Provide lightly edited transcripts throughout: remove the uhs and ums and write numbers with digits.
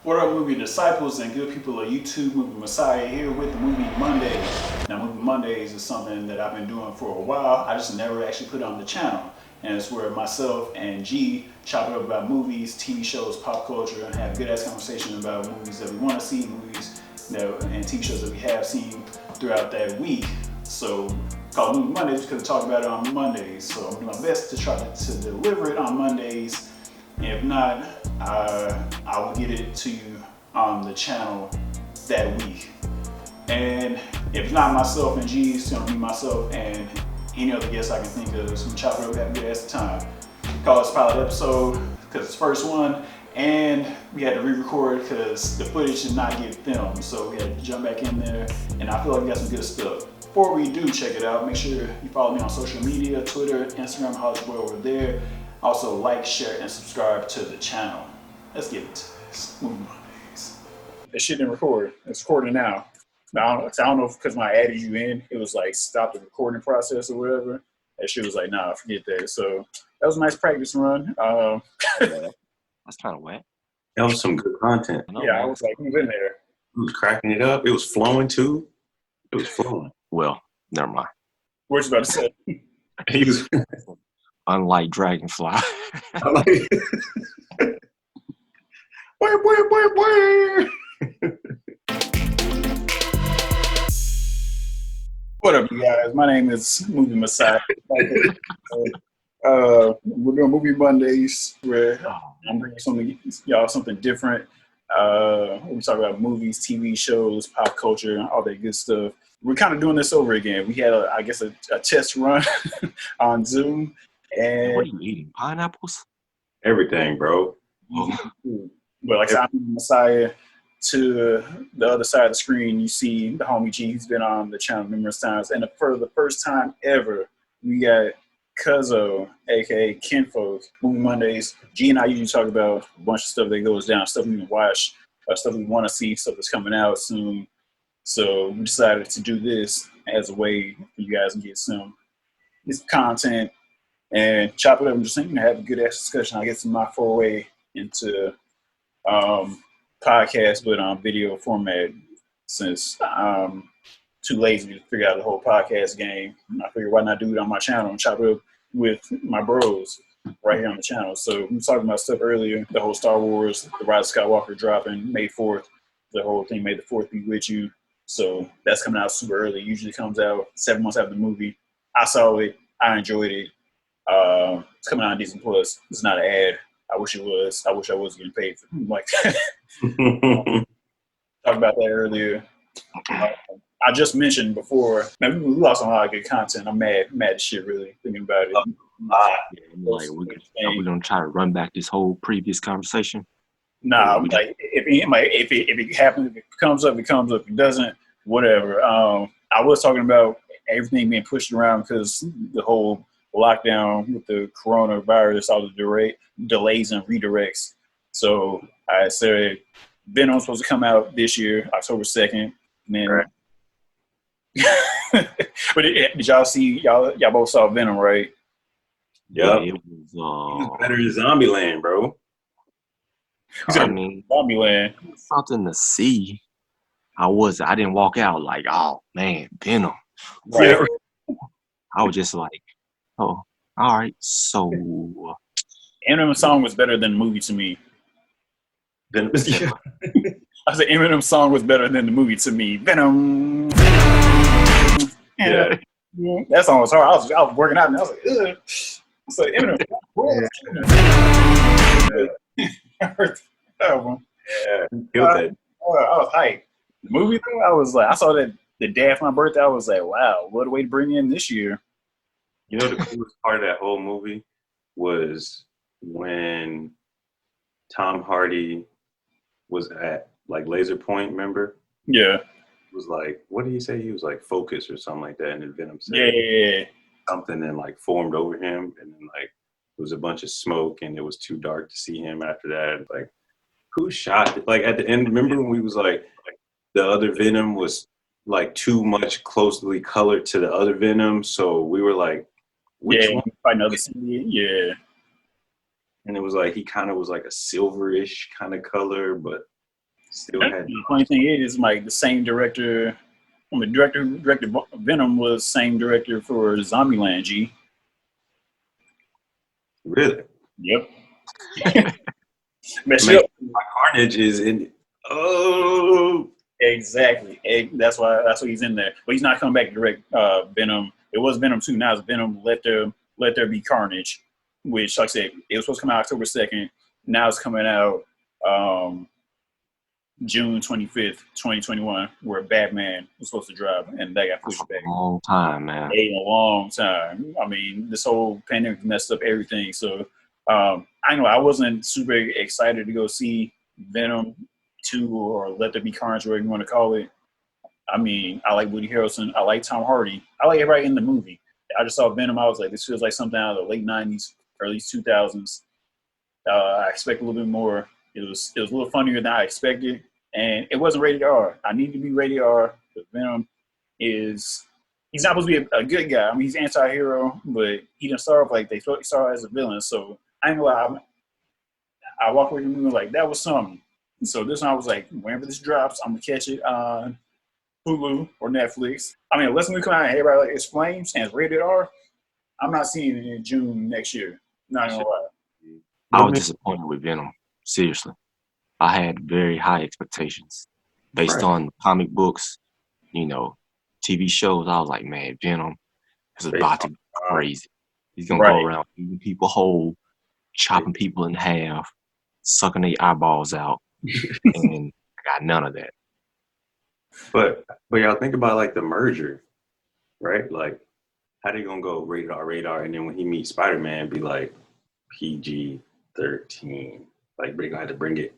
What up, movie disciples and good people of YouTube? Movie Messiah here with the Movie Mondays. Now, Movie Mondays is something that I've been doing for a while. I just never actually put it on the channel. And it's where myself and G chop it up about movies, TV shows, pop culture, and have good ass conversations about movies that we want to see, movies and TV shows that we have seen throughout that week. So, called Movie Mondays because we talk about it on Mondays. So, I'm doing my best to try to deliver it on Mondays. If not, I will get it to you on the channel that week. And if it's not myself and G, it's gonna be myself and any other guest I can think of. So we chop it up, have a good ass time. Call this pilot episode because it's the first one, and we had to re-record because the footage did not get filmed. So we had to jump back in there, and I feel like we got some good stuff. Before we do check it out, make sure you follow me on social media, Twitter, Instagram, Holla Boy over there. Also, like, share, and subscribe to the channel. Let's get into this. Movie Mondays. This shit didn't record. It's recording now. I don't know if because when I added you in, it was like stop the recording process or whatever. That shit was like, nah, forget that. So that was a nice practice run. Yeah, that's kind of wet. That was some good content. I was like, who's in there? It was cracking it up. It was flowing too. It was flowing. Well, never mind. What you about to say? He was. Unlike Dragonfly. What up, you guys? My name is Movie Messiah. We're doing Movie Mondays where I'm bringing something different. We talk about movies, TV shows, pop culture, all that good stuff. We're kind of doing this over again. We had, a test run on Zoom. And what are you eating? Pineapples? Everything, bro. But like I said, I'm Messiah. To the other side of the screen, you see the homie G. He's been on the channel numerous times. And for the first time ever, we got Cuzzo, a.k.a. Kinfolk, Movie Mondays. G and I usually talk about a bunch of stuff that goes down, stuff we can watch, stuff we want to see, stuff that's coming out soon. So we decided to do this as a way for you guys to get some content and chop it up and just have a good ass discussion. I guess in my foray into podcast, but on video format, since I'm too lazy to figure out the whole podcast game. I figured why not do it on my channel and chop it up with my bros right here on the channel. So we were talking about stuff earlier, the whole Star Wars, the Rise of Skywalker dropping May 4th, the whole thing, May the 4th be with you. So that's coming out super early. Usually comes out 7 months after the movie. I saw it. I enjoyed it. It's coming out on Disney Plus. It's not an ad. I wish it was. I wish I was getting paid for something like that. Talked about that earlier. I just mentioned before, man, we lost a lot of good content. I'm mad as shit, really, thinking about it. We're going to try to run back this whole previous conversation. Nah, like, if it happens, if it comes up, it comes up. If it doesn't, whatever. I was talking about everything being pushed around because the whole lockdown with the coronavirus, all the delays and redirects. So I said Venom's supposed to come out this year, October 2nd. And then, right. But did y'all see, y'all both saw Venom, right? Yeah. It It was better than Zombieland, bro. Zombieland. Something to see. I didn't walk out like, oh man, Venom. Right. Yeah. I was just like, oh, all right. So Eminem's song was better than the movie to me. Yeah. I said Eminem's song was better than the movie to me. Venom. Yeah. That song was hard. I was working out and I was like, ugh. So Eminem. I heard that album. Yeah. Killed that. I was hyped. The movie though, I was like, I saw that the day after my birthday. I was like, wow, what a way to bring in this year. You know, the coolest part of that whole movie was when Tom Hardy was at like Laser Point, remember? Yeah. It was like, what did he say? He was like focus or something like that. And then Venom said something and like formed over him. And then like it was a bunch of smoke and it was too dark to see him after that. Like, who shot it? Like at the end, remember when we was like, the other Venom was like too much closely colored to the other Venom. So we were like, which one? Another scene. Yeah. And it was like, he kind of was like a silverish kind of color, but Still had The funny thing is, like the same director, the director who directed Venom was same director for Zombieland. G. really. Yep. Mess you Make up. Carnage is in. Oh, Exactly. That's why he's in there. But he's not coming back to direct Venom. It was Venom 2. Now it's Venom. Let there be Carnage, which, like I said, it was supposed to come out October 2nd. Now it's coming out June 25th, 2021, where Batman was supposed to drop, and that got pushed back. A long time, man. A long time. I mean, this whole pandemic messed up everything. So I know I wasn't super excited to go see Venom 2 or Let There Be Carnage, whatever you want to call it. I mean, I like Woody Harrelson. I like Tom Hardy. I like everybody in the movie. I just saw Venom. I was like, this feels like something out of the late 90s, early 2000s. I expect a little bit more. It was a little funnier than I expected. And it wasn't rated R. I need to be rated R. But Venom he's not supposed to be a good guy. I mean, he's anti-hero, but he didn't start off like they saw as a villain. So I ain't gonna lie, I walked away from the movie like that was something. And so this one I was like, whenever this drops, I'm gonna catch it on Hulu or Netflix. I mean, unless we come out and everybody like explains and it's rated R, I'm not seeing it in June next year. Not gonna lie. I was disappointed with Venom. Seriously, I had very high expectations based on comic books, TV shows. I was like, man, Venom is about to be crazy. He's gonna go around eating people whole, chopping people in half, sucking their eyeballs out, and I got none of that. But y'all think about like the merger, right? Like, how they gonna go radar, and then when he meets Spider-Man, be like PG-13. Like they gonna have to bring it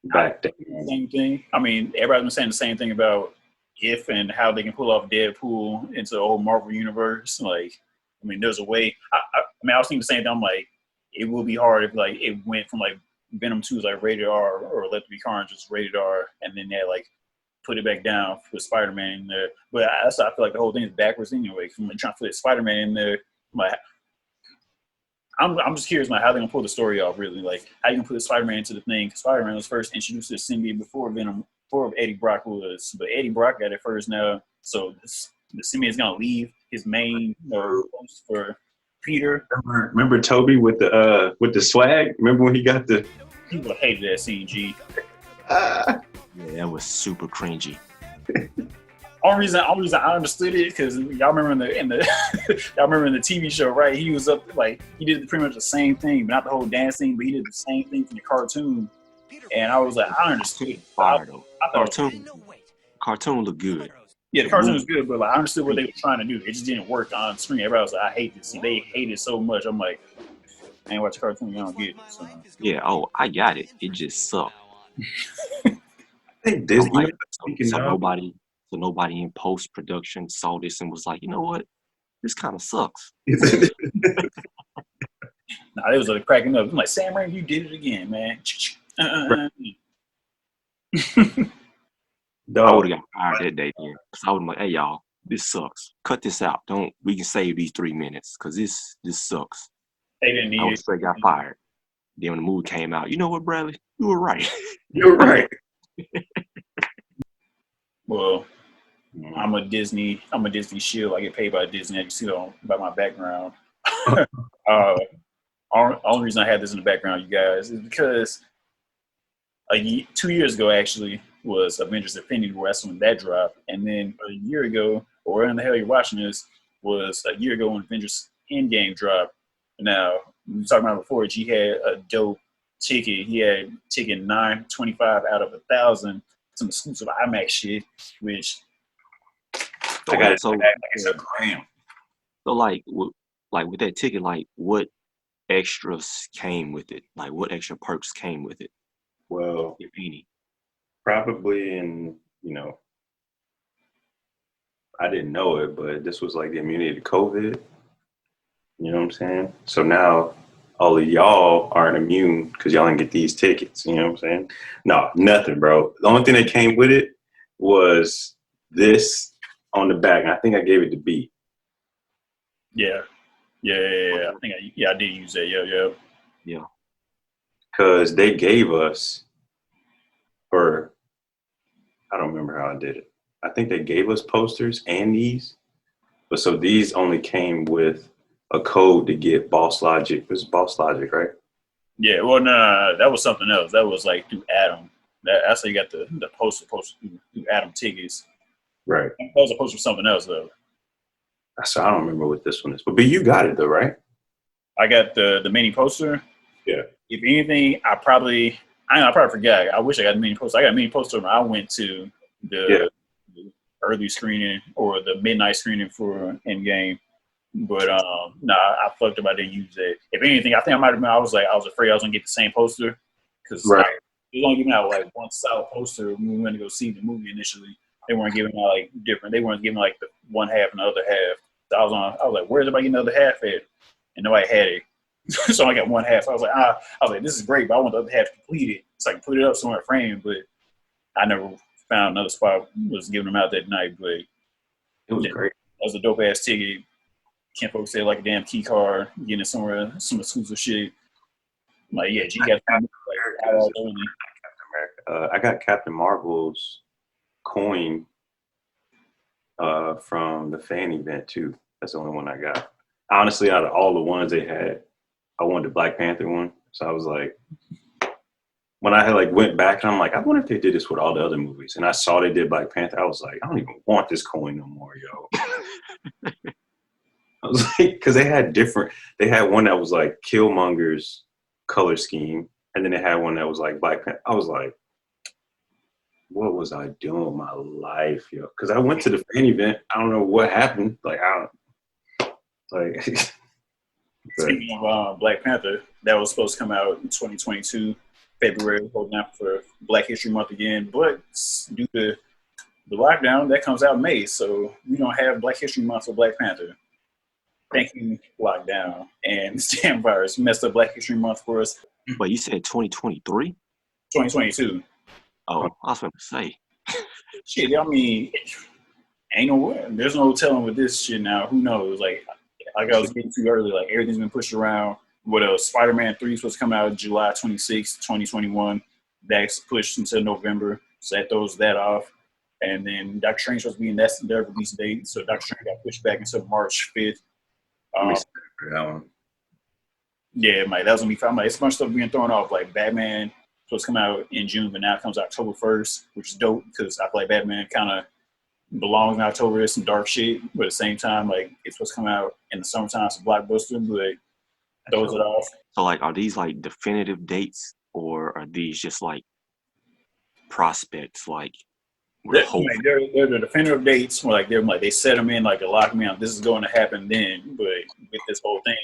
back down. Same thing. I mean, everybody's been saying the same thing about if and how they can pull off Deadpool into the whole Marvel universe. Like, I mean, there's a way. I mean, I was thinking the same thing. I'm like, it would be hard if like it went from like Venom 2 is like rated R or Let There Be Carnage is rated R, and then they like put it back down with Spider-Man in there. But I feel like the whole thing is backwards anyway. From like trying to put Spider-Man in there, I'm just curious about how they're gonna pull the story off. Really, like how you gonna put Spider-Man into the thing? Spider-Man was first introduced to the symbiote before Venom, before Eddie Brock was, but Eddie Brock got it first now. So the symbiote's gonna leave his main post for Peter. Remember Toby with the swag? Remember when he got the? People hated that scene. G. Yeah, that was super cringy. Only reason I understood it because y'all remember in the TV show, right? He was up like he did pretty much the same thing, but not the whole dancing, but he did the same thing from the cartoon. And I was like, I understood. Cartoon looked good. Yeah, the cartoon was good, but like I understood what they were trying to do. It just didn't work on screen. Everybody was like, I hate this. They hate it so much. I'm like, I ain't watch the cartoon, you don't get it. So. Yeah, I got it. It just sucked. I think Disney. Like, so nobody in post production saw this and was like, you know what, this kind of sucks. Nah, it was like cracking up. I'm like, Sam Raimi, you did it again, man. I would have got fired that day then. Because I would have been like, hey y'all, this sucks. Cut this out. We can save these 3 minutes because this sucks. They didn't need I would straight got fired. Then when the movie came out, you know what, Bradley? You were right. You're right. Well, I'm a Disney shield. I get paid by Disney. As you see by my background. Only reason I had this in the background, you guys, is because 2 years ago actually was Avengers Infinity War. That's when that dropped, and then a year ago, or when the hell you're watching this, was a year ago when Avengers Endgame dropped. Now we were talking about before. G had a dope ticket. He had ticket 925 out of 1,000. Some exclusive IMAX shit, which I got it. So It's a gram. So like with that ticket, like what extras came with it? Like what extra perks came with it? Well, If any. probably I didn't know it, but this was like the immunity to COVID. You know what I'm saying? So now all of y'all aren't immune because y'all didn't get these tickets. You know what I'm saying? No, nothing, bro. The only thing that came with it was this on the back. And I think I gave it to B. Yeah. I think I did use that. Yeah. Because they gave us, or I don't remember how I did it. I think they gave us posters and these, but so these only came with a code to get Boss Logic. It was Boss Logic, right? Yeah, well, no, that was something else. That was like through Adam. That's how you got the poster through Adam tickets. Right. That was a poster for something else though. So I don't remember what this one is, but you got it though, right? I got the mini poster. Yeah. If anything, I probably forgot. I wish I got a mini poster. I got a mini poster when I went to the early screening or the midnight screening for Endgame. But I fucked up. I didn't use it. If anything, I think I might have been. I was afraid I was gonna get the same poster because Right. they was only giving out like one solid poster when we went to go see the movie initially. They weren't giving out like different. They weren't giving like the one half and the other half. So I was like, where's everybody getting the other half at? And nobody had it. So I got one half. I was like, this is great, but I want the other half completed so I can put it up somewhere framed. But I never found another spot was giving them out that night. But it was great. That was a dope ass ticket. Can't folks say like a damn key card, getting it somewhere, some exclusive shit. I'm like, yeah, G got I got Captain Marvel's coin from the fan event too. That's the only one I got. Honestly, out of all the ones they had, I wanted the Black Panther one. So I was like, when I had like went back and I'm like, I wonder if they did this with all the other movies. And I saw they did Black Panther. I was like, I don't even want this coin no more, yo. I was like, because they had one that was like Killmonger's color scheme, and then they had one that was like Black Panther. I was like, what was I doing with my life, yo? Because I went to the fan event. I don't know what happened. Like, Speaking of Black Panther, that was supposed to come out in 2022, February, holding out for Black History Month again. But due to the lockdown, that comes out in May. So we don't have Black History Month for Black Panther. Thank you, lockdown. And this damn virus messed up Black History Month for us. But you said 2023? 2022. Oh, I was going to say. Shit, I mean, there's no telling with this shit now. Who knows? Like I was getting too early. Like everything's been pushed around. What else? Spider-Man 3 is supposed to come out July 26, 2021. That's pushed until November. So that throws that off. And then Doctor Strange supposed to be in their release date. So Doctor Strange got pushed back until March 5th. Yeah, Mike, that was gonna be fun. Like, it's a bunch of stuff being thrown off. Like Batman supposed to come out in June, but now it comes October 1st, which is dope because I feel like Batman kind of belongs in October. There's some dark shit, but at the same time, like it's supposed to come out in the summertime. It's a blockbuster, but throws it off. So, like, are these like definitive dates, or are these just like prospects? Like, they're the definitive dates. Where, like they set them in, like they lock them in. This is going to happen then, but with this whole thing,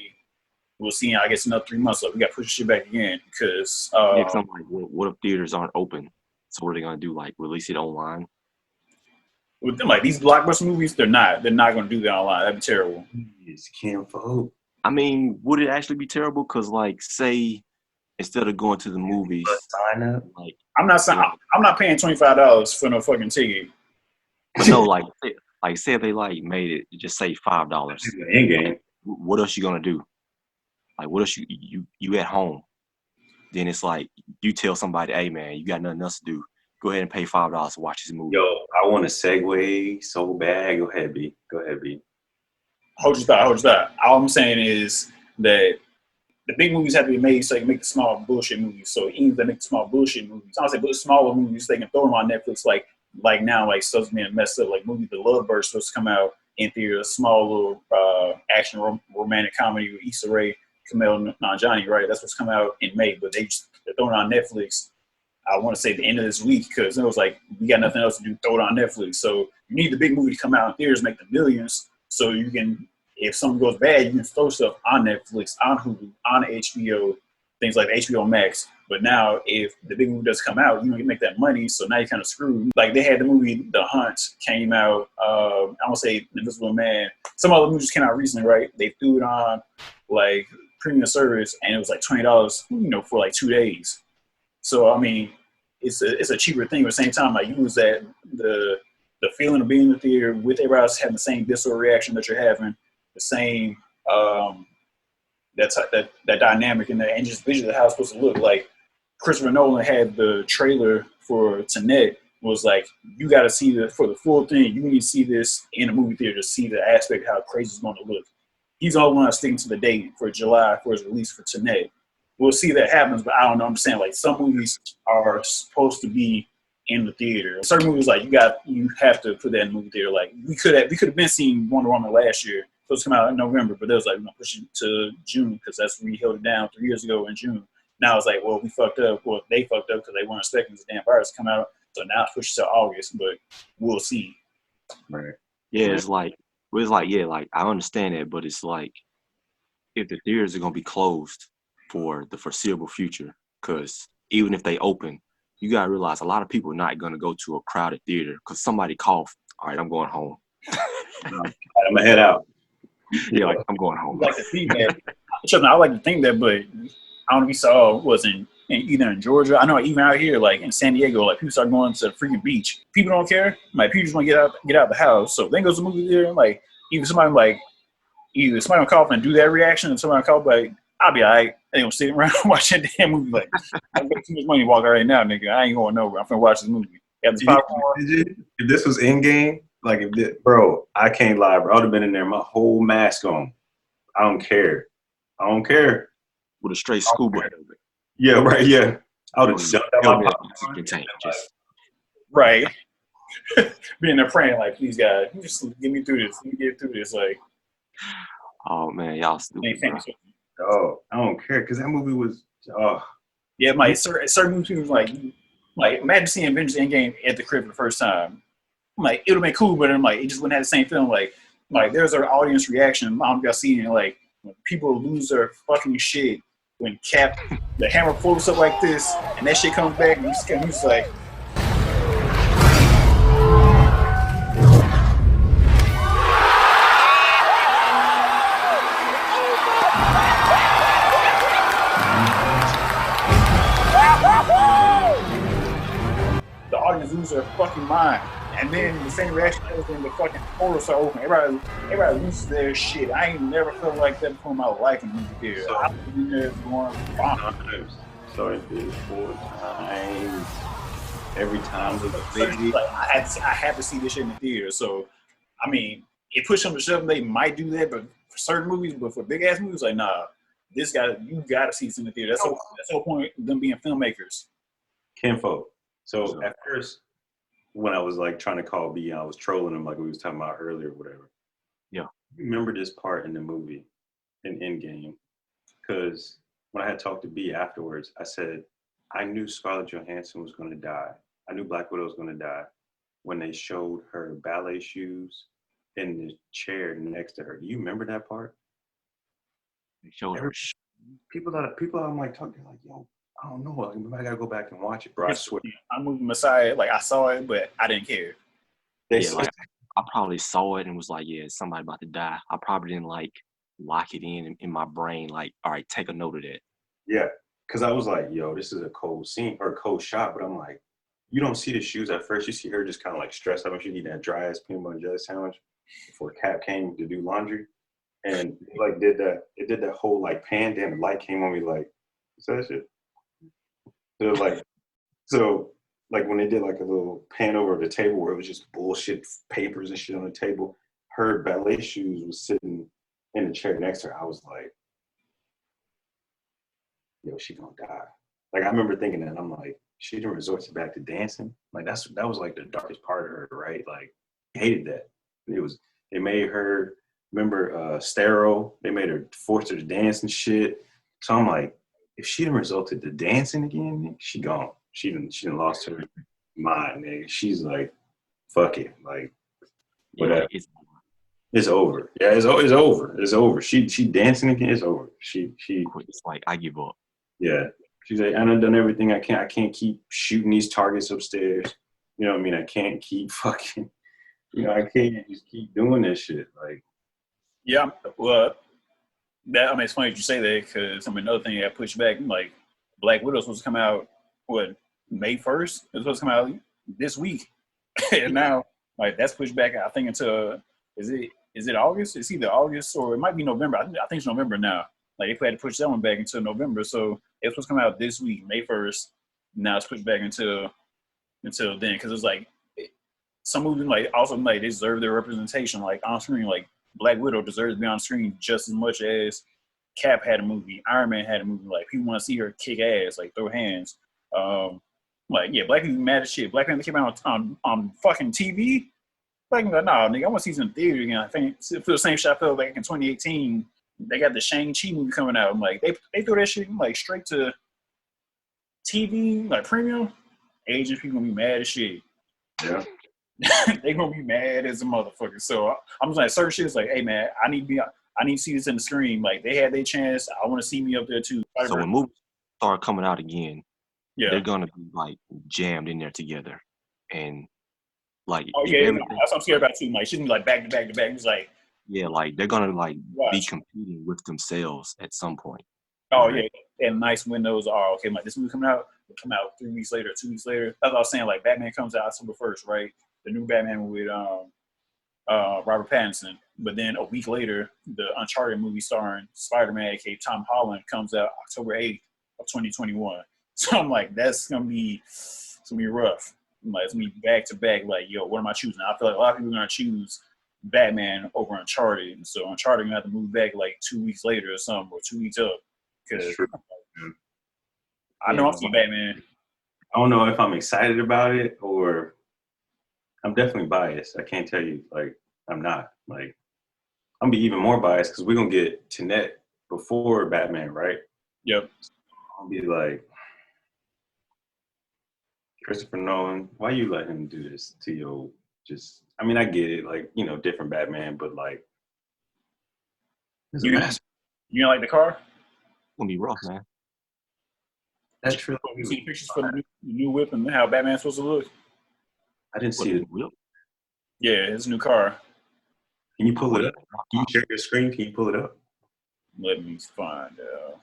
we'll see. I guess another 3 months. So we got to push shit back again because. I'm like, what if theaters aren't open? So what are they gonna do? Like release it online? With them, like these blockbuster movies, they're not going to do that online. That'd be terrible. You can't vote. I mean, would it actually be terrible? Because, like, say instead of going to the movies, sign up. Like, I'm not paying $25 for no fucking ticket. No, like say if they like made it, just say $5. Endgame. Like, what else you gonna do? Like, what else you at home? Then it's like you tell somebody, hey man, you got nothing else to do. Go ahead and pay $5 to watch this movie. Yo, I want to segue so bad. Go ahead, B. Hold your thought. All I'm saying is that the big movies have to be made so they can make the small bullshit movies. So even if they make the small bullshit movies, I don't say but smaller movies, they can throw them on Netflix like now, like stuff's being messed up. Like movie The Lovebird supposed to come out in theater, a small little action romantic comedy with Issa Rae, Kumail Nanjiani, right? That's what's coming out in May, but they're throwing it on Netflix. I want to say the end of this week because it was like we got nothing else to do, throw it on Netflix. So you need the big movie to come out in theaters, make the millions, so you can, if something goes bad, you can throw stuff on Netflix, on Hulu, on HBO, things like HBO Max. But now, if the big movie does come out, you can make that money. So now you're kind of screwed. Like they had the movie The Hunt came out. I want to say The Invisible Man. Some other movies came out recently, right? They threw it on like premium service, and it was like $20, for like 2 days. So I mean, it's a cheaper thing. But at the same time, like you lose that the feeling of being in the theater with everybody else having the same visceral reaction that you're having, the same that dynamic in there, and just visually how it's supposed to look. Like Christopher Nolan had the trailer for Tenet was like, you got to see for the full thing. You need to see this in a movie theater to see the aspect of how crazy it's going to look. He's all one sticking to the date for July for his release for today. We'll see that happens, but I don't know. I'm saying like some movies are supposed to be in the theater. Certain movies like you have to put that in the movie theater. Like we could have been seeing Wonder Woman last year, supposed to come out in November, but they was like, we're gonna push it to June because that's when we held it down 3 years ago in June. Now it's like, well, we fucked up. Well, they fucked up because they weren't expecting this damn virus to come out. So now it's pushed to August, but we'll see. Right. Yeah, it's like I understand that, but it's like if the theaters are gonna be closed for the foreseeable future, because even if they open, you gotta realize a lot of people are not gonna go to a crowded theater because somebody coughed. All right, I'm going home. I'm gonna head out. Yeah, like I'm going home. I like to think that. I like to think that, but I don't know if you saw was either in Georgia. I know even out here, like in San Diego, like people start going to the freaking beach. People don't care. Like people just want to get out the house. So then goes the movie theater. Like even somebody gonna cough and do that reaction, and somebody cough like I'll be alright. They gonna sit around watching the damn movie. Like I got too much money to walk out right now, nigga. I ain't going nowhere. I'm finna watch this movie. Have this popcorn. If this was Endgame, like bro, I can't lie, bro. I would have been in there, my whole mask on. I don't care. With a straight scuba. Yeah, right. Yeah, I would have jumped out my pocket. Right. Being there praying, like, please, God, just get me through this. Let me get through this. Like, oh man, y'all stupid. Oh, I don't care because that movie was. Oh, yeah, my certain movies was like imagine seeing Avengers Endgame at the crib for the first time. Like, it would have been cool, but I'm like, it just wouldn't have the same feeling. Like there's an audience reaction. I don't know if y'all seen it. Like, when people lose their fucking shit when Cap, the hammer floats up like this, and that shit comes back, and he's like. The audience loses their fucking mind. And then the same reaction is when the fucking portals are open. Everybody loses their shit. I ain't never felt like that before in my life in the movie theater. So, I've been there going bonkers. So it did 4 times. Every time was a big like, I had to see this shit in the theater. So, I mean, it pushed them to shove. They might do that, but for certain movies, but for big ass movies, like nah, you gotta see this in the theater. That's the whole point of them being filmmakers. Kinfolk. So at first, when I was like trying to call B, I was trolling him like we was talking about earlier or whatever. Yeah. Remember this part in the movie, in Endgame, because when I had talked to B afterwards, I said, I knew Scarlett Johansson was going to die. I knew Black Widow was going to die when they showed her ballet shoes in the chair next to her. Do you remember that part? They showed her. People I'm like talking like, yo, I don't know. I gotta go back and watch it, bro. I swear. I'm moving Messiah. Like I saw it, but I didn't care. I probably saw it and was like, yeah, somebody about to die. I probably didn't like lock it in my brain. Like, all right, take a note of that. Yeah, because I was like, yo, this is a cold scene or a cold shot. But I'm like, you don't see the shoes at first. You see her just kind of like stressed out. She eating that dry ass peanut butter jelly sandwich before Cap came to do laundry, and like did that whole like pan. Damn, the light came on me like, what's that shit? So when they did like a little pan over the table where it was just bullshit papers and shit on the table, her ballet shoes was sitting in the chair next to her. I was like, yo, she gonna die. Like I remember thinking that, and I'm like, she didn't resort back to dancing. Like that was like the darkest part of her, right? Like I hated that. They made her sterile. They made her force her to dance and shit. So I'm like, if she didn't resorted to dancing again, she gone. She didn't lost her mind, nigga. She's like, fuck it, like, whatever. Yeah, it's over. Yeah, it's over. It's over. She dancing again. It's over. She. It's like I give up. Yeah, she's like, I done everything I can. I can't keep shooting these targets upstairs. You know what I mean? I can't keep fucking. I can't just keep doing this shit. Like, yeah, well. It's funny that you say that because another thing that pushed back, like Black Widow was supposed to come out May 1st? It was supposed to come out this week, and now like that's pushed back. I think until is it August? It's either August or it might be November. I think it's November now. Like they had to push that one back until November, so it's supposed to come out this week, May 1st. Now it's pushed back until until then, because it's like some movies like also like they deserve their representation like on screen. Like Black Widow deserves to be on screen just as much as Cap had a movie, Iron Man had a movie. Like people want to see her kick ass, like throw hands. Like yeah, black people mad as shit. Black Panther came out on fucking TV. Like nah, nigga, I want to see some theater again. I think for the same shit I felt back in 2018. They got the Shang-Chi movie coming out. I'm like they threw that shit like straight to TV, like premium. Asian people gonna be mad as shit. Yeah. They gonna be mad as a motherfucker. So I'm just like certain shit is like, hey man, I need to see this in the screen. Like they had their chance. I want to see me up there too. So when movies start coming out again, yeah, they're gonna be like jammed in there together, and like oh yeah, that's what I'm scared about too. Like she's gonna be like back to back to back. It's like yeah, like they're gonna like be competing with themselves at some point. Oh right? Yeah, and nice windows are okay. Like this movie coming out, will come out 3 weeks later, 2 weeks later. That's what I was saying. Like Batman comes out October 1st, right? The new Batman with Robert Pattinson. But then a week later, the Uncharted movie starring Spider-Man, aka Tom Holland, comes out October 8th of 2021. So I'm like, it's gonna be rough. Like it's gonna be back to back. Like, yo, what am I choosing? I feel like a lot of people are gonna choose Batman over Uncharted, and so Uncharted gonna have to move back like 2 weeks later or something, or 2 weeks up. Because I know I'm seeing Batman. I don't know if I'm excited about it or I'm definitely biased. I can't tell you, like, I'm not. Like, I'm gonna be even more biased because we're gonna get Tenet before Batman, right? Yep. I'll be like, Christopher Nolan, why you let him do this to your I mean, I get it, like, you know, different Batman, but like, you don't like the car? Gonna be rough, man. That's true. You see the pictures for the new whip and how Batman's supposed to look? I didn't see it. Yeah, his new car. Can you pull it up? Can you share your screen? Can you pull it up? Let me find out.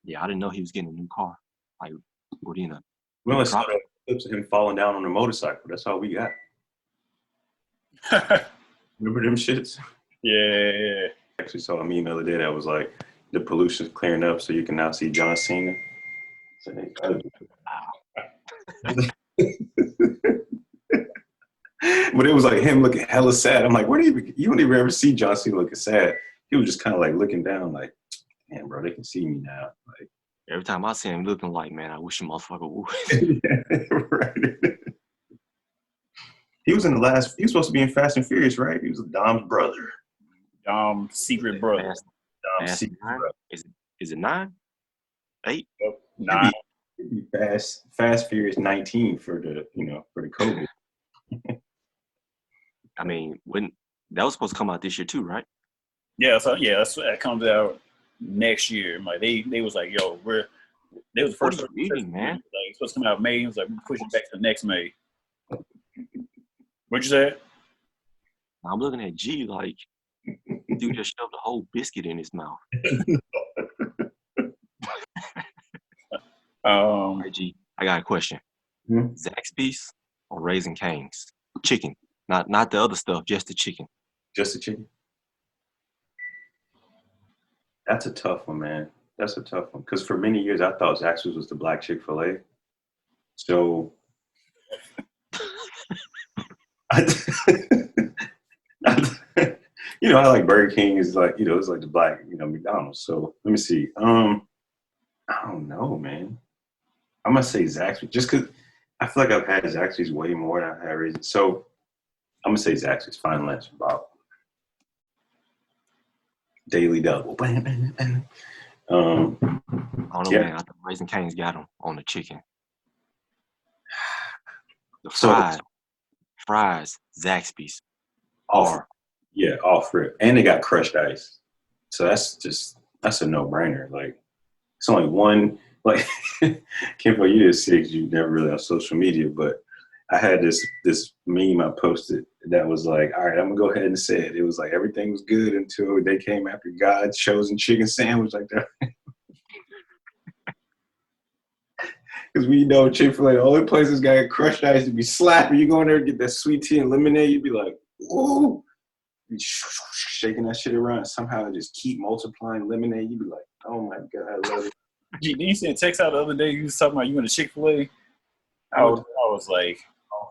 Yeah, I didn't know he was getting a new car. Like, what do you know? We only saw the clips of him falling down on a motorcycle. That's all we got. Remember them shits? Yeah. I actually saw a meme the other day that was like, the pollution's clearing up so you can now see John Cena. But it was like him looking hella sad. I'm like, you don't even ever see John Cena looking sad. He was just kind of like looking down like, damn, bro, they can see me now. Like every time I see him looking like, man, I wish a motherfucker would. Yeah, right. He was supposed to be in Fast and Furious, right? He was Dom's brother. Dom's secret brother. Dom's secret brother. Is it 9? 8? Yep, 9. It'd be Fast Furious 19 for the COVID. I mean, when that was supposed to come out this year too, right? Yeah, so that comes out next year. Like they was like, yo, they was the first reading, man. Like it's supposed to come out May. It was like we push it back to next May. What'd you say? I'm looking at G like dude just shoved a whole biscuit in his mouth. Right, G, I got a question. Mm-hmm. Zaxby's or Raising Cane's? Chicken. Not the other stuff, just the chicken. Just the chicken? That's a tough one, man. That's a tough one. Because for many years, I thought Zaxby's was the black Chick-fil-A. So, I like Burger King is like, it's like the black, McDonald's. So, let me see. I don't know, man. I'm going to say Zaxby's just because I feel like I've had Zaxby's way more than I've had Raisins. So, I'm going to say Zaxby's. Final answer, Bob. Daily double. I don't know, man. I thought Raising Cane's got them on the chicken. The fries, Zaxby's. Off rip. And they got crushed ice. So that's a no-brainer. Like, it's only one, like, Kim, you did 6, you never really on social media, but I had this meme I posted that was like, all right, I'm gonna go ahead and say it. It was like everything was good until they came after God's chosen chicken sandwich like that. Because we know Chick-fil-A, the only place this guy crushed ice to be slapping. You go in there and get that sweet tea and lemonade, you'd be like, whoa. Shaking that shit around and somehow just keep multiplying lemonade. You'd be like, oh my God, I love it. Gee, didn't you send a text out the other day? You was talking about you in a Chick-fil-A. I was like,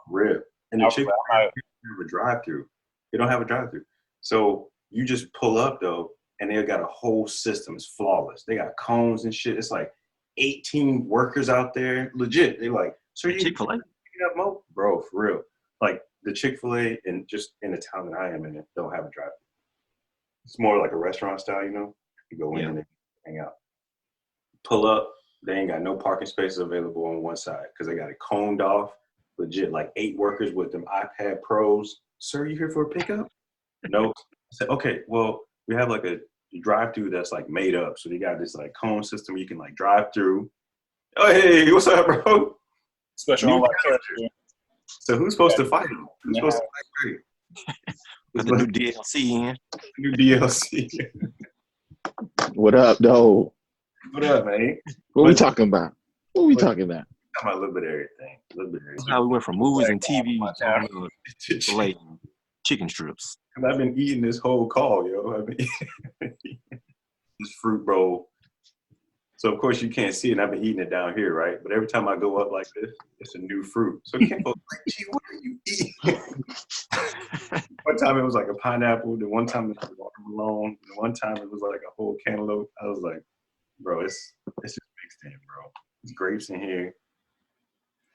rip. And the Chick-fil-A don't have a drive-through. They don't have a drive-through. So you just pull up though, and they got a whole system. It's flawless. They got cones and shit. It's like 18 workers out there. Legit. They like, so you Chick-fil-A? picking up Mo? Bro, for real. Like the Chick-fil-A and just in the town that I am in, don't have a drive-through. It's more like a restaurant style, you know? You go in and hang out. Pull up, they ain't got no parking spaces available on one side because they got it coned off. Legit, like 8 workers with them iPad Pros. Sir, you here for a pickup? No. I said, okay, well, we have like a drive-through that's like made up. So they got this like cone system you can like drive through. Oh, hey, what's up, bro? special unlock character. So who's supposed to fight him? Who's supposed to fight Drake? Put the new DLC in. New DLC. What up, though? What up, man? What we talking about? What we talking about? Talking about a little bit of everything. A little bit of everything. How we went from movies and TV to like chicken strips. I've been eating this whole call, yo. I've been eating this fruit bowl. So of course you can't see it. And I've been eating it down here, right? But every time I go up like this, it's a new fruit. So Kimbo's like, gee, what are you eating? One time it was like a pineapple. The one time it was watermelon. The one time it was like a whole cantaloupe. I was like, bro, it's just mixed in, bro. It's grapes in here.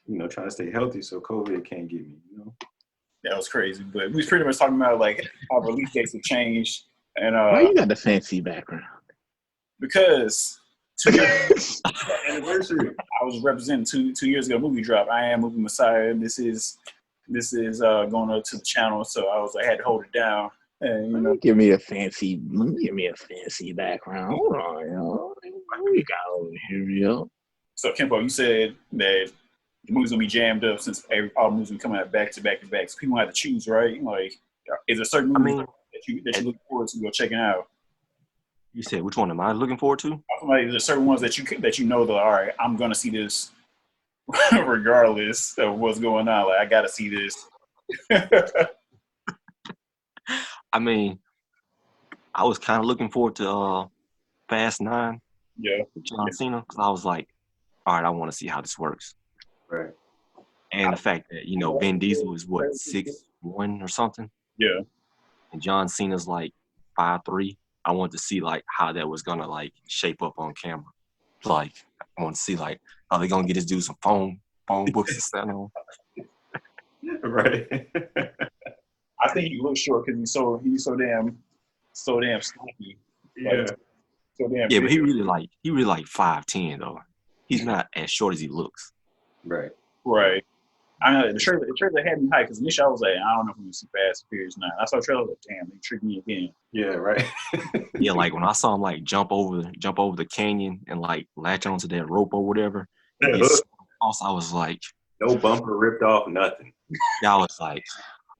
You know, trying to stay healthy so COVID can't get me, you know? That was crazy. But we was pretty much talking about like how release dates have changed. And Why you got the fancy background? Because 2 years Anniversary. I was representing 2 years ago movie drop. I am movie Messiah. This is going up to the channel, so I had to hold it down. And you know, Give me a fancy background. Hold on, yo. What we got over here, yo? so Kimbo, you said that the movie's gonna be jammed up since all the movies will be coming out back to back to back. So people have to choose, right? Like, is there a certain movie that you look forward to go checking out? You said which one am I looking forward to? I feel like there's certain ones that you know that all right, I'm gonna see this regardless of what's going on. Like I gotta see this. I mean, I was kind of looking forward to Fast 9 with John Cena because I was like, all right, I want to see how this works. Right. And the fact that, you know, Vin Diesel is what, 6'1" or something? Yeah. And John Cena's like 5'3". I wanted to see like how that was gonna like shape up on camera. Like I want to see like are they gonna get this dude some phone books to stand on? Right. I think he looks short because he's so damn stocky. Yeah. Like, so damn. Yeah, but he really like 5'10" though. He's not as short as he looks. Right. Right. I know the trailer had me hyped because initially I was like, I don't know if I'm gonna see Fast and Furious 9. I saw the trailer, like, damn, they tricked me again. Yeah, right. Yeah, like when I saw him like jump over the canyon and like latch onto that rope or whatever, I was like, no bumper ripped off, nothing. Yeah, I was like,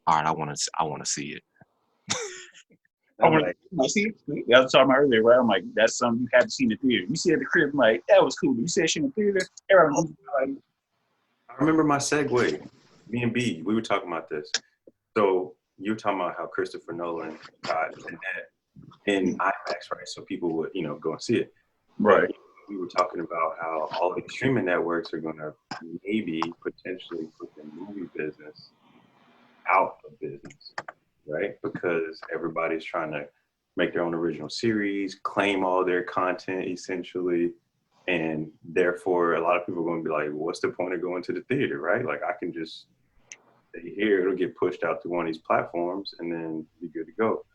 all right, I want to see it. I see. I was talking about earlier, right? I'm like, that's something you haven't seen in the theater. You see it at the crib, I'm like, that was cool. You said she in the theater. Everybody, like, I remember my segue. Me and B, we were talking about this. So you were talking about how Christopher Nolan got in IMAX, right? So people would, go and see it. Right. We were talking about how all the streaming networks are going to maybe potentially put the movie business out of business, right? Because everybody's trying to make their own original series, claim all their content essentially. And therefore, a lot of people are going to be like, what's the point of going to the theater, right? Like, I can just stay here. It'll get pushed out to one of these platforms and then be good to go.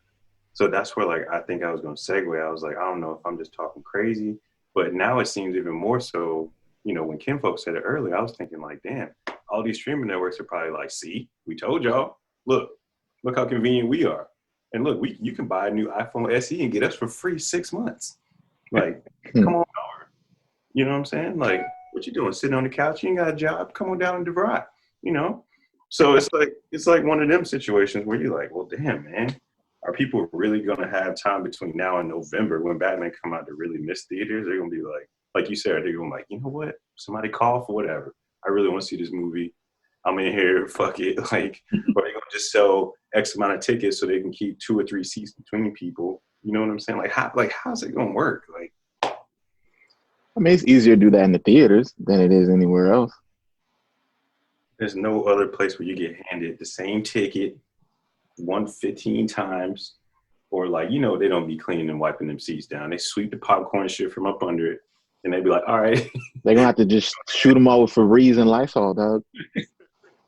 So that's where, like, I think I was going to segue. I was like, I don't know if I'm just talking crazy. But now it seems even more so, when Kim folks said it earlier, I was thinking, like, damn, all these streaming networks are probably like, see, we told y'all. Look how convenient we are. And look, you can buy a new iPhone SE and get us for free 6 months. Like, come on over. You know what I'm saying? Like, what you doing? Sitting on the couch? You ain't got a job? Come on down and DeVry, So it's like one of them situations where you're like, well, damn, man, are people really gonna have time between now and November when Batman come out to really miss theaters? They're gonna be like you said, they're gonna be like, you know what? Somebody call for whatever. I really want to see this movie. I'm in here. Fuck it. Like, or they're gonna just sell X amount of tickets so they can keep 2 or 3 seats between people. You know what I'm saying? Like, how's it gonna work? Like. I mean, it's easier to do that in the theaters than it is anywhere else. There's no other place where you get handed the same ticket 15 times, or like, you know, they don't be cleaning and wiping them seats down. They sweep the popcorn and shit from up under it, and they be like, all right. They're gonna have to just shoot them all with Febreze and Lysol, dog.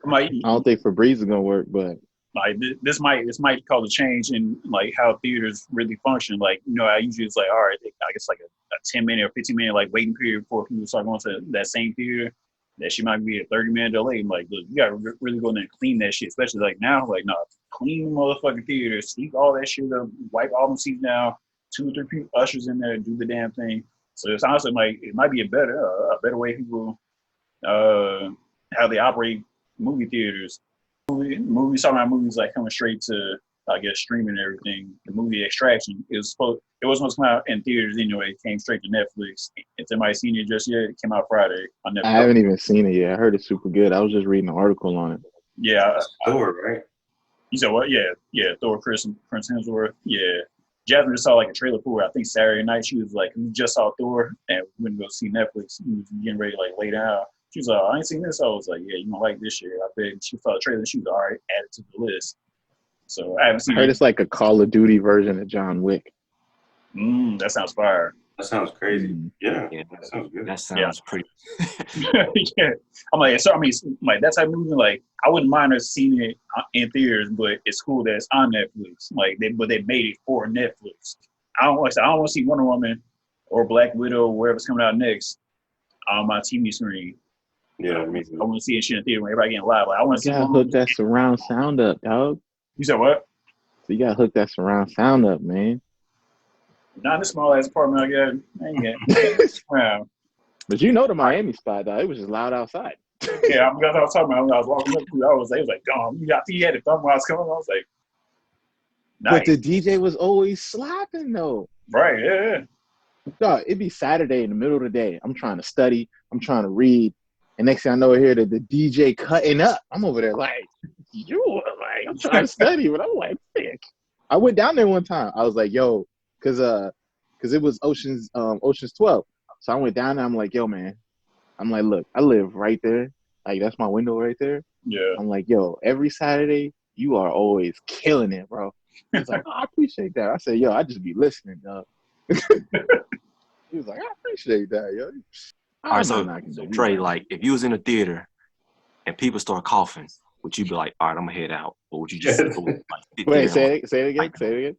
Like, I don't think Febreze is gonna work, but like this might cause a change in like how theaters really function. Like, you know, I usually it's like, all right, I guess like a 10-minute or 15-minute like waiting period before people start going to that same theater. That shit might be a 30-minute delay. I'm like, look, you gotta really go in there and clean that shit, especially like now. Like, no, clean the motherfucking theater, sweep all that shit up, wipe all them seats down, 2 or 3 people, ushers in there, do the damn thing. So it's honestly like it might be a better way people how they operate movie theaters. Movies talking about movies like coming straight to I guess streaming and everything. The movie Extraction it was supposed to come out in theaters anyway. It came straight to Netflix. If anybody seen it just yet, it came out Friday on Netflix. I haven't even seen it yet. I heard it's super good. I was just reading an article on it. Yeah, Thor, right? You said what? Yeah, Thor, Prince Hemsworth. Yeah, Jasmine just saw like a trailer for it. I think Saturday night she was like, we just saw Thor and we went to go see Netflix. We was getting ready to like lay down. She was like, I ain't seen this. I was like, yeah, you gonna like this shit. I bet she saw the trailer. She was all right, add it to the list. So I haven't seen I heard it. it's like a Call of Duty version of John Wick. That sounds fire. That sounds crazy. Yeah, Yeah, that sounds good. that sounds pretty. Yeah, I'm like, so I mean, like that type of movie. Like, I wouldn't mind us seeing it in theaters, but it's cool that it's on Netflix. Like, they made it for Netflix. I don't want to see Wonder Woman or Black Widow or wherever's coming out next on my TV screen. Yeah, me too. I want to see it shit in the theater when everybody getting live. Like, I want to see. You gotta hook that surround sound up, dog. You said what? So you gotta hook that surround sound up, man. Not in the small ass apartment I got. I ain't get. Wow. But you know the Miami spot, though. It was just loud outside. Yeah, I was talking about when I was walking up to you. They was like, "Gone." He had the thumb while I was coming. I was like, nice. But the DJ was always slapping, though. Right, yeah. Dog, it'd be Saturday in the middle of the day. I'm trying to study. I'm trying to read. And next thing I know, I hear the DJ cutting up. I'm over there like, I'm trying to study, but I'm like, sick. I went down there one time. I was like, yo, because it was Ocean's 12. So I went down there. I'm like, yo, man. I'm like, look, I live right there. Like, that's my window right there. Yeah. I'm like, yo, every Saturday, you are always killing it, bro. He's like, oh, I appreciate that. I said, yo, I just be listening, dog. He was like, I appreciate that, yo. All right, so Trey, like, if you was in a theater and people start coughing, would you be like, all right, I'm gonna head out, or would you just sit Wait, there? say it again.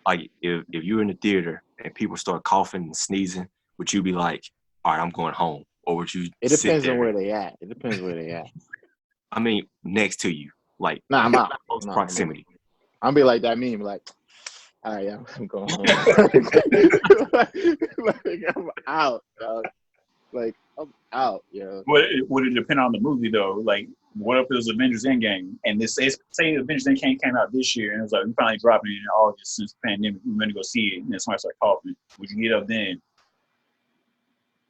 Like, if you're in the theater and people start coughing and sneezing, would you be like, all right, I'm going home, or would you? It depends on where they at. I mean, next to you, like, nah, I'm out. Close proximity. I'll be like that meme, like, all right, yeah, I'm going home. like, I'm out, dog. Like, I'm out, yo. Would it depend on the movie though? Like, what if it was Avengers Endgame and say Avengers Endgame came out this year and it was like we finally dropping it in August since the pandemic, we went to go see it and then somebody started coughing. Would you get up then?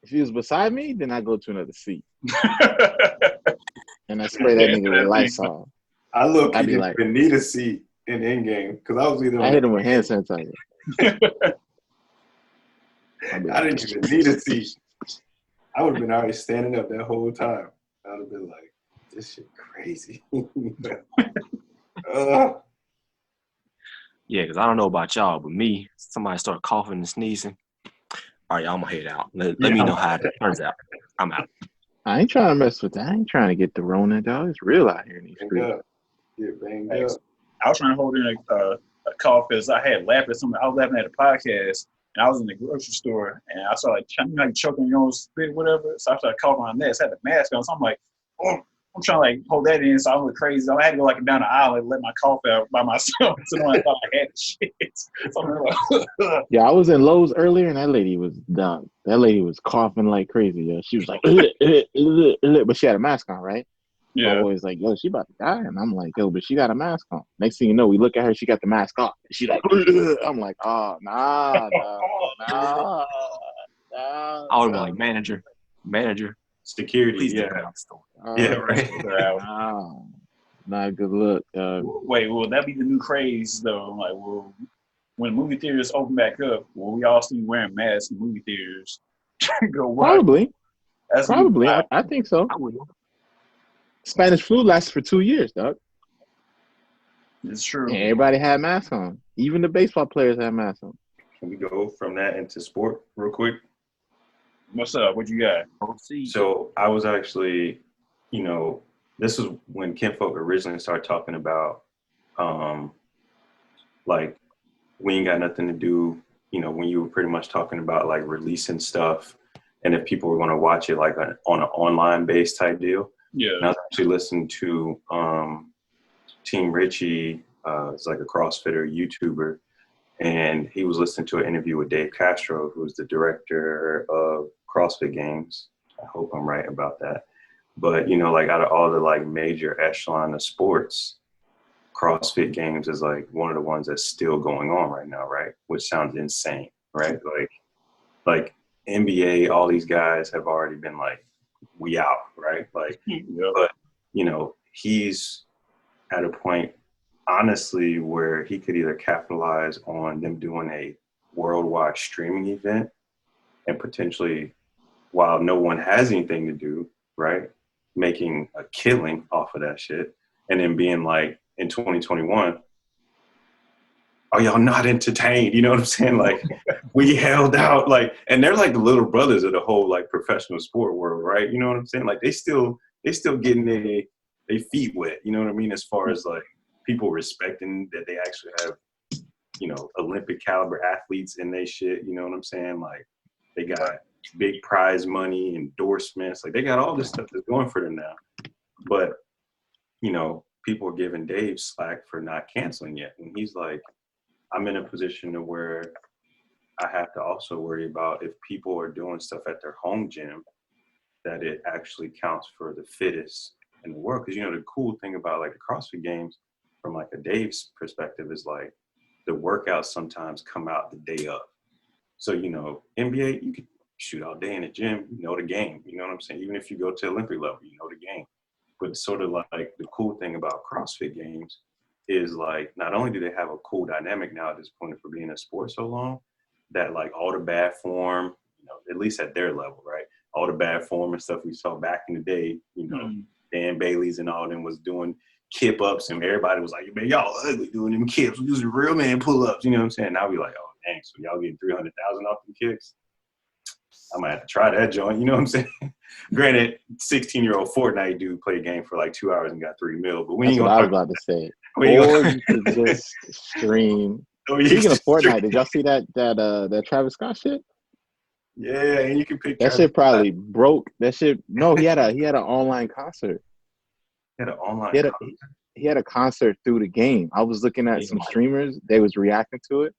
If he was beside me, then I go to another seat and I spray that nigga with Lysol. I didn't even need a seat in Endgame because I was either. I hit him with hand sanitizer. I didn't even need a seat. I would have been already standing up that whole time. I would have been like, this shit crazy. Yeah, because I don't know about y'all, but me, somebody start coughing and sneezing. All right, I'm going to head out. Let me know how it turns out. I'm out. I ain't trying to mess with that. I ain't trying to get the Rona, dog. It's real out here in these streets. Get banged up. I was trying to hold in a cough because I had laughed at something. I was laughing at a podcast and I was in the grocery store and I saw like choking your own spit or whatever. So I started coughing on that. So I had the mask on. So I'm like, oh, I'm trying to like hold that in. So I went crazy. So I had to go like down the aisle and let my cough out by myself. So no one thought I had the shit. So I'm like, yeah, I was in Lowe's earlier and that lady was dumb. That lady was coughing like crazy. Yo. She was like, but she had a mask on, right? Yeah. My boy's like, yo, she about to die. And I'm like, yo, but she got a mask on. Next thing you know, we look at her, she got the mask off. She like, I'm like, oh, nah. I would be like, manager, security. Please yeah. come out the store. Yeah, right. Not good look. Wait, will that be the new craze though? Like, when movie theaters open back up, will we all still be wearing masks in movie theaters? Go watch. Probably. That's Probably. I think so. I will. Spanish flu lasted for 2 years, dog. It's true. And everybody had masks on. Even the baseball players had masks on. Can we go from that into sport real quick? What's up? What you got? So I was actually, this was when Kinfolk originally started talking about, like, we ain't got nothing to do, when you were pretty much talking about like releasing stuff and if people were going to watch it like on an online based type deal. Yeah. And I was actually listening to Team Richie, it's like a CrossFitter YouTuber, and he was listening to an interview with Dave Castro, who's the director of CrossFit Games. I hope I'm right about that. But, like out of all the like major echelon of sports, CrossFit Games is like one of the ones that's still going on right now, right? Which sounds insane, right? Like NBA, all these guys have already been like, we out, right? Like, but he's at a point, honestly, where he could either capitalize on them doing a worldwide streaming event and potentially, while no one has anything to do, right, making a killing off of that shit, and then being like, in 2021, are y'all not entertained? You know what I'm saying? Like, we held out, like, and they're like the little brothers of the whole like professional sport world, right? You know what I'm saying? Like, they still getting their feet wet. You know what I mean? As far as like people respecting that they actually have, Olympic caliber athletes in their shit. You know what I'm saying? Like, they got big prize money, endorsements. Like, they got all this stuff that's going for them now. But people are giving Dave slack for not canceling yet. And he's like, I'm in a position to where I have to also worry about if people are doing stuff at their home gym, that it actually counts for the fittest in the world. Because, the cool thing about like the CrossFit Games from like a Dave's perspective is like the workouts sometimes come out the day of. So, NBA, you could shoot all day in the gym, you know the game. You know what I'm saying? Even if you go to Olympic level, you know the game. But sort of like the cool thing about CrossFit Games is like, not only do they have a cool dynamic now at this point for being a sport so long, that like all the bad form, at least at their level, right? All the bad form and stuff we saw back in the day, Dan Bailey's and all them was doing kip ups, and everybody was like, man, y'all ugly doing them kips. We using real man pull ups. You know what I'm saying? Now we like, oh dang, so y'all getting 300,000 off them kicks? I might have to try that joint. You know what I'm saying? Granted, 16-year-old Fortnite dude played a game for like 2 hours and got 3 mil. But we ain't gonna. I was about to say. Or you could just stream. Speaking of Fortnite, did y'all see that Travis Scott shit? Yeah, and you can pick that shit probably broke. That shit. No, he had an online concert. He had a concert through the game. I was looking at some streamers. They was reacting to it.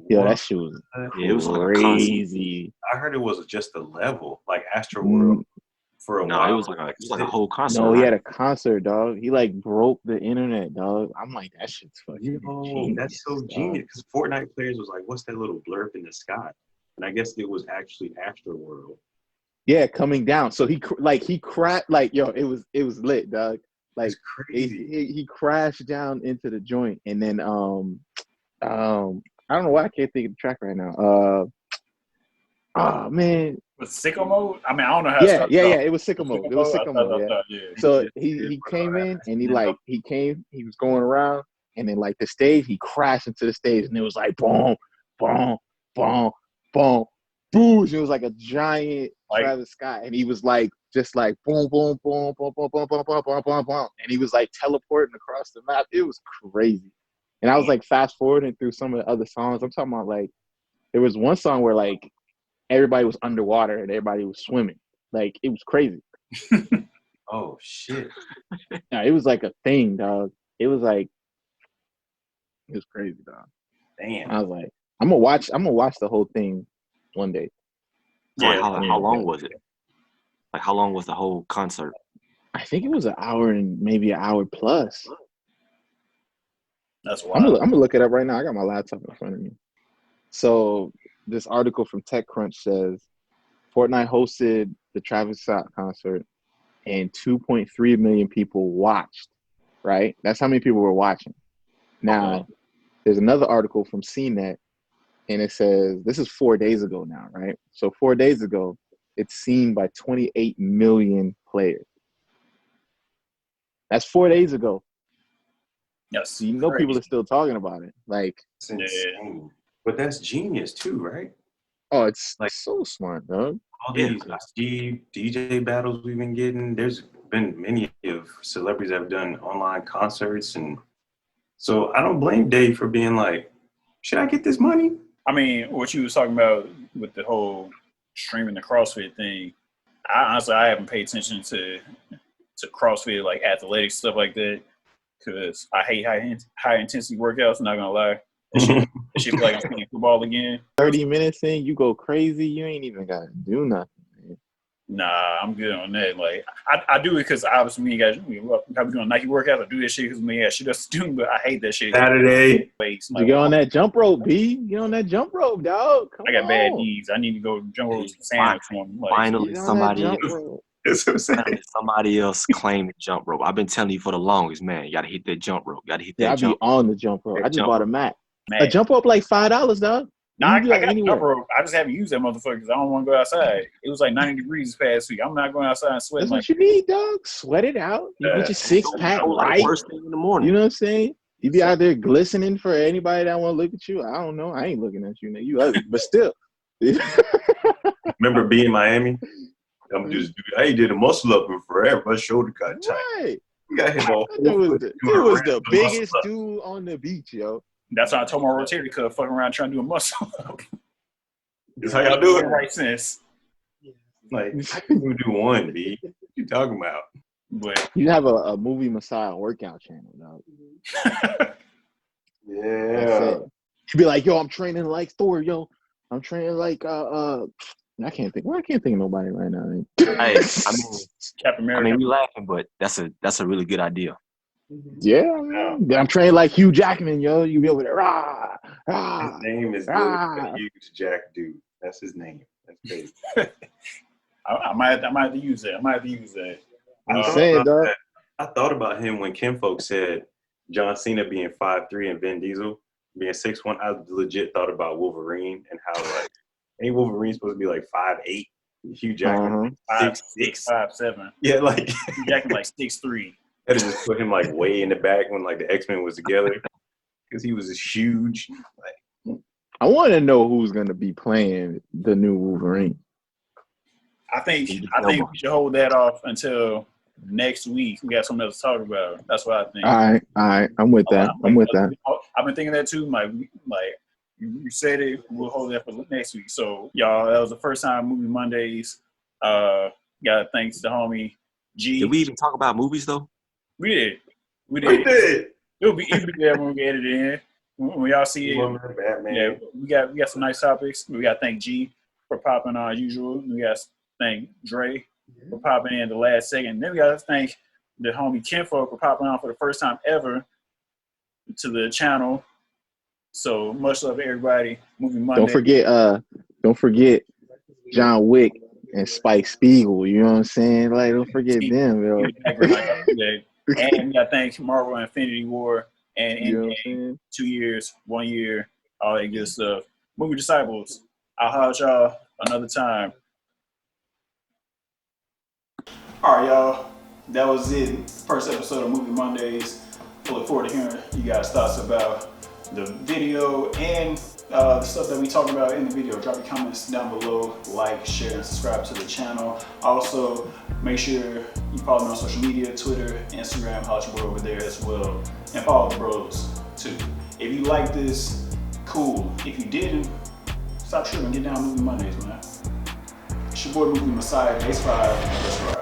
Yo, that shit was it was crazy. I heard it was just a level, like Astroworld for a while. It was like a whole concert. No, he had a concert, dog. He like broke the internet, dog. I'm like, that shit's fucking genius. That's so genius. Because Fortnite players was like, what's that little blurb in the sky? And I guess it was actually Astroworld. Yeah, coming down. So he crashed. Like, yo, it was lit, dog. Like, it's crazy. He crashed down into the joint, and then I don't know why I can't think of the track right now. Oh man, was sicko mode? I mean, I don't know how. Yeah. It was sicko mode. It was sicko mode. Yeah. So he came in and he was going around, and then like the stage, he crashed into the stage, and it was like boom, boom, boom, boom, boosh. It was like a giant Travis Scott, and he was like just like boom, boom, boom, boom, boom, boom, boom, boom, boom, boom, boom, and he was like teleporting across the map. It was crazy. And I was like fast forwarding through some of the other songs. I'm talking about like there was one song where like everybody was underwater and everybody was swimming. Like it was crazy. Oh shit. Yeah, it was like a thing, dog. It was crazy, dog. Damn. I was like, I'm gonna watch the whole thing one day. Yeah. How long was it? Like how long was the whole concert? I think it was an hour and maybe an hour plus. That's wild. I'm gonna look it up right now. I got my laptop in front of me. So this article from TechCrunch says Fortnite hosted the Travis Scott concert and 2.3 million people watched, right? That's how many people were watching. Now, there's another article from CNET and it says this is 4 days ago now, right? So 4 days ago, it's seen by 28 million players. That's 4 days ago. Yes, So you know people are still talking about it. Like, it's insane. But that's genius too, right? oh, it's like so smart, dog. All these DJ battles we've been getting. There's been many of celebrities that have done online concerts, and so I don't blame Dave for being like, should I get this money? I mean, what you was talking about with the whole streaming the CrossFit thing, I haven't paid attention to CrossFit, like athletic stuff like that, because I hate high intensity workouts. I'm not gonna lie, it should be like I'm playing football again. 30 minutes in, you go crazy. You ain't even gotta do nothing. Man. Nah, I'm good on that. Like I do it because obviously me and guys probably doing Nike workouts. I do that shit because me and shit else to do, but I hate that shit. Saturday. You get on that jump rope, B. Get on that jump rope, dog. Come I got on. bad knees. I need to go jump rope to the sand. Finally, somebody else claimed the jump rope. I've been telling you for the longest, man. You gotta hit that jump rope. You gotta hit that I jump be on the jump rope. I just bought a mat. Man. A jump rope like $5, dog. Nah, I got a jump rope. I just haven't used that motherfucker because I don't want to go outside. It was like 90 degrees this past week. I'm not going outside and sweating. That's what you need, dog. Sweat it out. You get your six-pack right. First thing in the morning. You know what I'm saying? You be out there glistening for anybody that want to look at you. I don't know. I ain't looking at you, man. You ugly, but still. Remember being in Miami? I did a muscle up in forever. My shoulder got tight. Right. We got him all. It was the biggest dude on the beach, yo. That's why I told my rotator cuff fucking around trying to do a muscle up. That's how y'all do it. Right since. Like, I can even do one, B. What you talking about? But you have a movie Messiah workout channel, dog. Yeah. You be like, yo, I'm training like Thor, yo. I'm training like I can't think of nobody right now. Hey, Captain America. I mean, we laughing, but that's a really good idea. Yeah, man. I'm training like Hugh Jackman, yo. You be over there, rah, rah. His name is Huge Jack Dude. That's his name. That's crazy. I might have to use that. I'm saying, dog. I thought about him when Kim folks said John Cena being 5'3" and Vin Diesel being 6'1". I legit thought about Wolverine and how like ain't Wolverine supposed to be like 5'8"? Hugh Jackman 6'6", 5'7". Yeah, like Hugh Jackman like 6'3". That just put him like way in the back when like the X-Men was together because he was just huge. Like, I want to know who's gonna be playing the new Wolverine. I think we should hold that off until next week. We got something else to talk about. That's what I think. All right. I'm with that. I've been thinking that too. Like you said it. We'll hold that for next week. So y'all, that was the first time Movie Mondays. Got thanks to homie G. Did we even talk about movies though? We did. It'll be there when we get it in. When y'all see it, Batman. Yeah, we got some nice topics. We got to thank G for popping on as usual. We got to thank Dre for popping in the last second. Then we got to thank the homie Kinfolk for popping on for the first time ever to the channel. So much love to everybody. Movie Monday. Don't forget John Wick and Spike Spiegel. You know what I'm saying? Like, don't forget them, yo. And we got to thank Marvel Infinity War and Endgame, 2 years, 1 year, all that good stuff. Movie Disciples, I'll holler at y'all another time. All right, y'all. That was it. First episode of Movie Mondays. I look forward to hearing you guys' thoughts about the video and the stuff that we talked about in the video. Drop your comments down below, like, share, and subscribe to the channel. Also, make sure you follow me on social media, Twitter, Instagram, holla at your boy over there as well. And follow the bros too. If you like this, cool. If you didn't, stop tripping, get down Movie Mondays, man. It's your boy Movie Messiah, Base 5, let's roll.